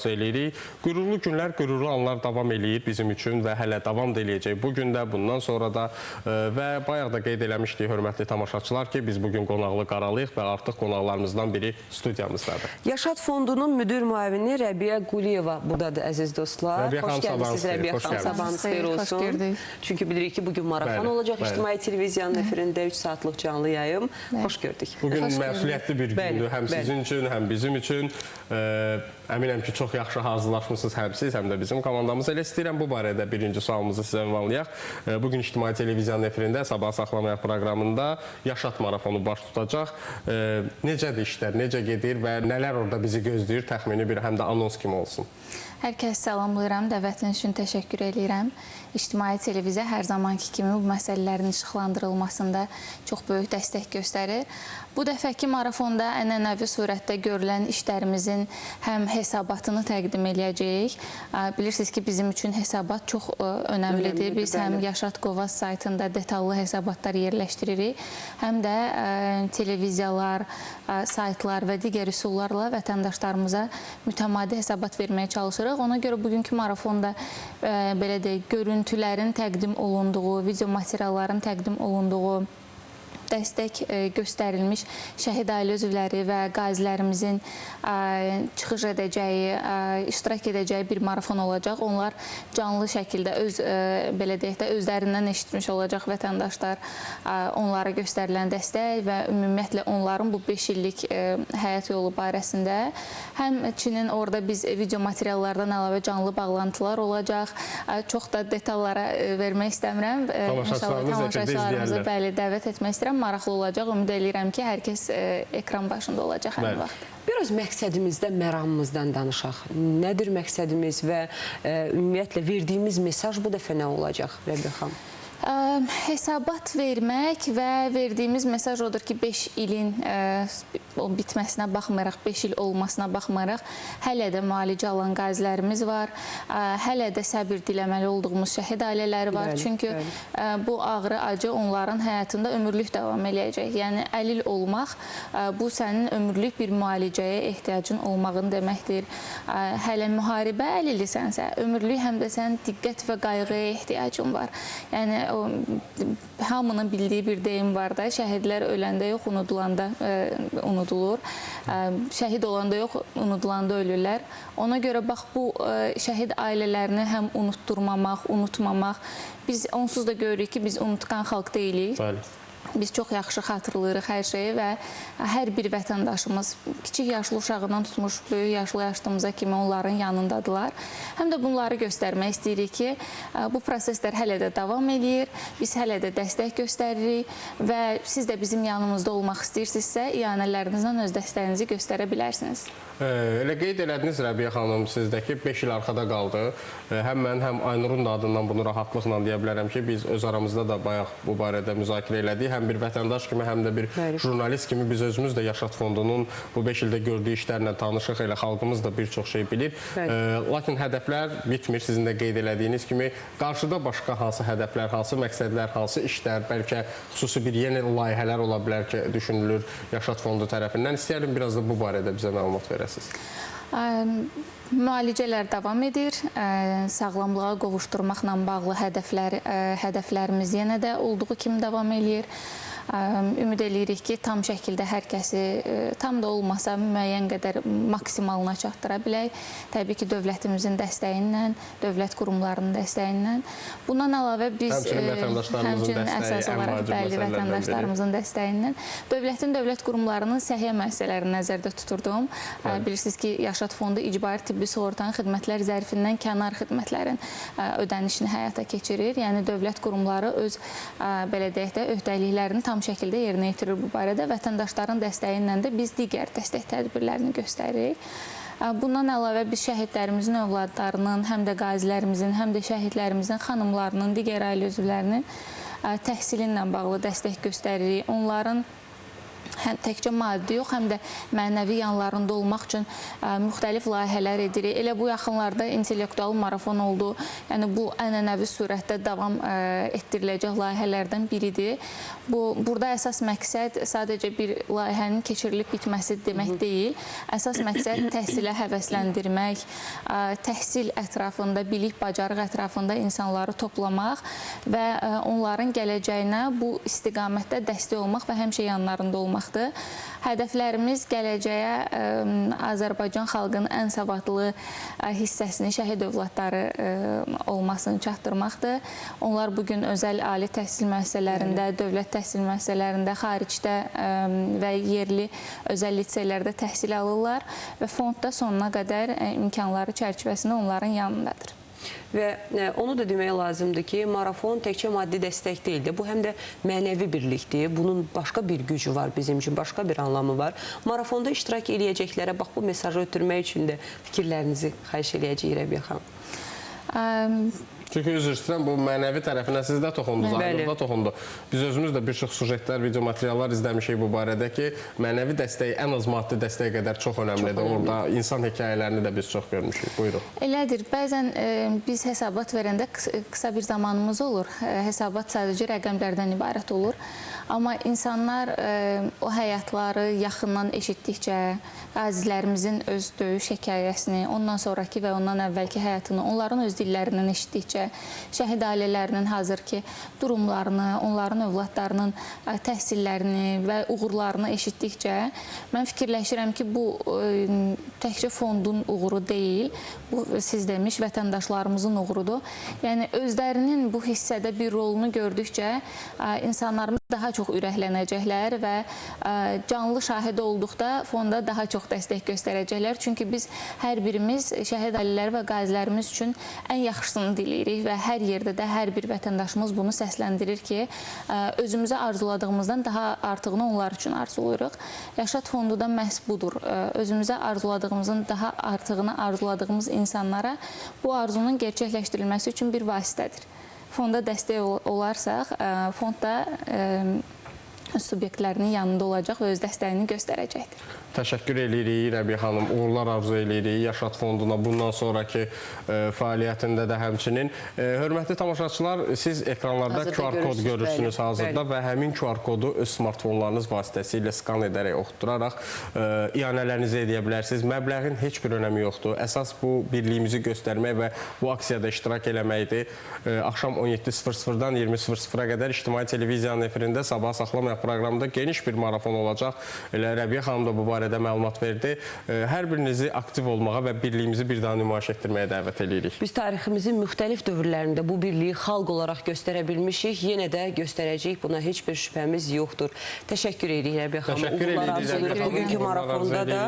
eləyirik. Qürurlu günlər, qürurlu anlar davam eləyir bizim üçün və hələ davam da eləyəcək bu gün də, bundan sonra da və bayaq da qeyd eləmişdik hörmətli tamaşaçılar ki, biz bugün qonaqlı qaralıyıq və artıq qonaqlarımızdan biri studiyamızdadır. Yaşad Fondunun müdür müavini Rəbiyə Quliyeva buradadır, əziz dostlar. Rəbiyə xanım, Xoş gəldiniz Rəbiyə xanım, sabahınız xeyir olsun. Çünki bilirik ki, bugün marafon olacaq İctimai Televiziyanın efirində 3 saatlıq canlı yayım. Xoş gördük. Bugün məsuliyyətli bir gündür, həm sizin üçün, həm bizim üçün. Əminəm ki, çox yaxşı hazırlaşmışsınız həm siz, həm də bizim komandamız. Elə istəyirəm bu barədə birinci sualımızı sizə ünvanlayaq. Bugün İctimai Televiziyanın efirində Sabah Saxlamayaq proqramında Yaşat marafonu baş tutacaq. Necədir işlər, necə gedir və nələr orada bizi gözləyir, təxmini bir həm də anons kimi olsun. Hər kəs salamlayıram, dəvətiniz üçün təşəkkür edirəm. İctimai Televiziya hər zamanki kimi bu məsələlərin işıqlandırılmasında çox böyük dəstək göstərir. Bu dəfəki marafonda ənənəvi surətdə görülən işlərimizin həm hesabatını təqdim eləyəcəyik. Bilirsiniz ki, bizim üçün hesabat çox önəmlidir. Biz həm Yaşat Qovaz saytında detallı hesabatlar yerləşdiririk, həm də televiziyalar, saytlar və digər üsullarla vətəndaşlarımıza mütəmadi hesabat verməyə çalışırıq. Ona görə bugünkü marafonda belə deyək, görüntülərin təqdim olunduğu, video materialların təqdim olunduğu, dəstək göstərilmiş şəhid ailə üzvləri və qazilərimizin çıxış edəcəyi, iştirak edəcəyi bir marafon olacaq. Onlar canlı şəkildə belə deyək də, özlərindən eşitmiş olacaq vətəndaşlar onlara göstərilən dəstək və ümumiyyətlə onların bu 5 illik həyat yolu barəsində həmçinin orada biz video materiallardan əlavə canlı bağlantılar olacaq. Çox da detallara vermək istəmirəm. Tamaşaçılarımızı dəvət etmək istəyirəm. Maraqlı olacaq. Ümid edirəm ki, hər kəs ekran başında olacaq həmin vaxt. Biraz məqsədimizdən, məramımızdan danışaq. Nədir məqsədimiz və ümumiyyətlə verdiyimiz mesaj bu dəfə nə olacaq Rəbiyə xanım? Hesabat vermək və verdiyimiz mesaj odur ki, 5 ilin bitməsinə baxmayaraq, 5 il olmasına baxmayaraq, hələ də müalicə alan qazilərimiz var, hələ də səbir diləməli olduğumuz şəhid ailələri var. Çünki bu ağrı, acı onların həyatında ömürlük davam eləyəcək. Yəni, əlil olmaq, bu sənin ömürlük bir müalicəyə ehtiyacın olmağın deməkdir. Hələ müharibə əlillisənsə, ömürlük həm də sənin diqqət və qayğıya ehtiyacın var. Yəni, hamının bildiyi bir deyim var da, şəhidlər öləndə yox, unudulanda unudulur. Şəhid olanda yox, unudulanda ölürlər. Ona görə bax, bu şəhid ailələrini həm unutturmamaq, unutmamaq. Biz onsuz da görürük ki, biz unutqan xalq deyilik. Biz çox yaxşı xatırlayırıq hər şeyi və hər bir vətəndaşımız kiçik yaşlı uşağından tutmuş böyük yaşlı yaşlımıza kimi onların yanındadılar. Həm də bunları göstərmək istəyirik ki, bu proseslər hələ də davam edir, biz hələ də dəstək göstəririk və siz də bizim yanımızda olmaq istəyirsinizsə, iyanələrinizdən öz dəstəyinizi göstərə bilərsiniz. Elə qeyd elədiniz Rəbiyə xanım, sizdəki 5 il arxada qaldı. Həm mən, həm Aynurun da adından bunu rahatlıqla deyə bilərəm ki, biz öz aramızda da bayaq bu barədə müzakirə elədik. Həm bir vətəndaş kimi, həm də bir jurnalist kimi biz özümüz də Yaşat Fondunun bu 5 ildə gördüyü işlərlə tanışıq, elə xalqımız da bir çox şey bilir. Lakin hədəflər bitmir, sizin də qeyd elədiyiniz kimi. Qarşıda başqa hansı hədəflər, hansı məqsədlər, hansı işlər, bəlkə xüsusi bir yeni layihələr ola bilər ki, düşünülür Yaşat Fondu tərəfindən. İstəyərdim biraz da bu barədə bizə məlumat verəsiniz. Müalicələr davam edir. Sağlamlığa qovuşdurmaqla bağlı hədəflərimiz yenə də olduğu kimi davam edir. Ümid edirik ki, tam şəkildə hər kəsi, tam da olmasa müəyyən qədər maksimalına çatdıra bilək. Təbii ki, dövlətimizin dəstəyi ilə, dövlət qurumlarının dəstəyi ilə. Bundan əlavə biz həmçinin əsas olaraq vətəndaşlarımızın dəstəyi ilə dövlətin, dövlət qurumlarının səhiyyə müəssisələrini nəzərdə tuturdum. Bilirsiniz ki, Yaşat Fondu icbari tibbi sığortanın xidmətlər zərfindən kənar xidmətlərin ödənişini həyata keçirir. Yəni, dövlət qurumları öz, belə deyək də, öhdəliklərini tam şəkildə yerinə yetirir bu barədə. Vətəndaşların dəstəyi ilə də biz digər dəstək tədbirlərini göstəririk. Bundan əlavə biz şəhidlərimizin övladlarının, həm də qazilərimizin, həm də şəhidlərimizin xanımlarının, digər ailə üzvlərinin təhsili ilə bağlı dəstək göstəririk. Onların həm təkcə maddi yox, həm də mənəvi yanlarında olmaq üçün müxtəlif layihələr edirik. Elə bu yaxınlarda intellektual marafon oldu. Yəni bu ənənəvi surətdə davam etdiriləcək layihələrdən biridir. Burada əsas məqsəd sadəcə bir layihənin keçirilib bitməsi demək deyil. Əsas məqsəd təhsilə həvəsləndirmək, təhsil ətrafında, bilik, bacarıq ətrafında insanları toplamaq və onların gələcəyinə bu istiqamətdə dəstək olmaq və həmişə yanlarında olmaqdır. Hədəflərimiz gələcəyə Azərbaycan xalqının ən savadlı hissəsini, şəhid övladları olmasını çatdırmaqdır. Onlar bugün özəl ali təhsil müəssisələrində, dövlət təhsil müəssisələrində, xaricdə və yerli özəl liseylərdə təhsil alırlar və fondda sonuna qədər imkanları çərçivəsində onların yanındadır. Və onu da demək lazımdır ki, marafon təkcə maddi dəstək deyildir. Bu həm də mənəvi birlikdir. Bunun başqa bir gücü var bizim üçün, başqa bir anlamı var. Marafonda iştirak eləyəcəklərə bax bu mesajı ötürmək üçün də fikirlərinizi xahiş eləyəcəyik Rəbiyə xanım. Çünki üzr istəyirəm, bu mənəvi tərəfinə siz də toxundunuz, Aynur da toxundu. Biz özümüz də bir çox sujetlər, video materiallar izləmişik bu barədə ki, mənəvi dəstək ən az maddi dəstək qədər çox önəmlidir. Orada insan hekayələrini də biz çox görmüşük. Buyurun. Elədir. Bəzən biz hesabat verəndə qısa bir zamanımız olur. Hesabat sadəcə rəqəmlərdən ibarət olur. Amma insanlar o həyatları yaxından eşitdikcə, qazilərimizin öz döyüş hekayəsini, ondan sonraki və ondan əvvəlki həyatını, onların öz dillərindən eşitdikcə, şəhid ailələrinin hazırki durumlarını, onların övladlarının təhsillərini və uğurlarını eşitdikcə, mən fikirləşirəm ki, bu təkcə fondun uğuru deyil, bu siz demiş vətəndaşlarımızın uğurudur. Yəni, özlərinin bu hissədə bir rolunu gördükcə, insanlarımız daha çox ürəklənəcəklər və canlı şahidi olduqda fonda daha çox dəstək göstərəcəklər. Çünki biz hər birimiz şəhid ailələri və qazilərimiz üçün ən yaxşısını diləyirik və hər yerdə də hər bir vətəndaşımız bunu səsləndirir ki, özümüzə arzuladığımızdan daha artığını onlar üçün arzulayırıq. Yaşad fondu da məhz budur. Özümüzə arzuladığımızın daha artığını arzuladığımız insanlara bu arzunun gerçəkləşdirilməsi üçün bir vasitədir. Fonda dəstək olarsaq, fond da subyektlərinin yanında olacaq və öz dəstəyini göstərəcəkdir. Təşəkkür edirik Rəbiyə xanım, uğurlar arzu edirik Yaşad fonduna bundan sonraki fəaliyyətində də həmçinin. Hörmətli tamaşaçılar, siz ekranlarda QR kod görürsünüz hazırda və həmin QR kodu öz smartfonlarınız vasitəsilə skan edərək oxuturaraq iyanələrinizi edə bilərsiniz. Məbləğin heç bir önəmi yoxdur. Əsas bu birliyimizi göstərmək və bu aksiyada iştirak eləməkdir. Axşam 17:00-dan 20:00-a qədər İctimai Televiziyanın efirində Sabah Saxlamayaq proqramında geniş bir marafon olacaq. Elə Rəbiyə xanım da bu barədə məlumat verdi. Hər birinizi aktiv olmağa və birliyimizi bir daha nümayiş etdirməyə dəvət edirik. Biz tariximizin müxtəlif dövrlərində bu birliyi xalq olaraq göstərə bilmişik. Yenə də göstərəcəyik. Buna heç bir şübhəmiz yoxdur. Təşəkkür edirik Rəbiyə xanım. Təşəkkür edirik. Bugünkü marafonda da.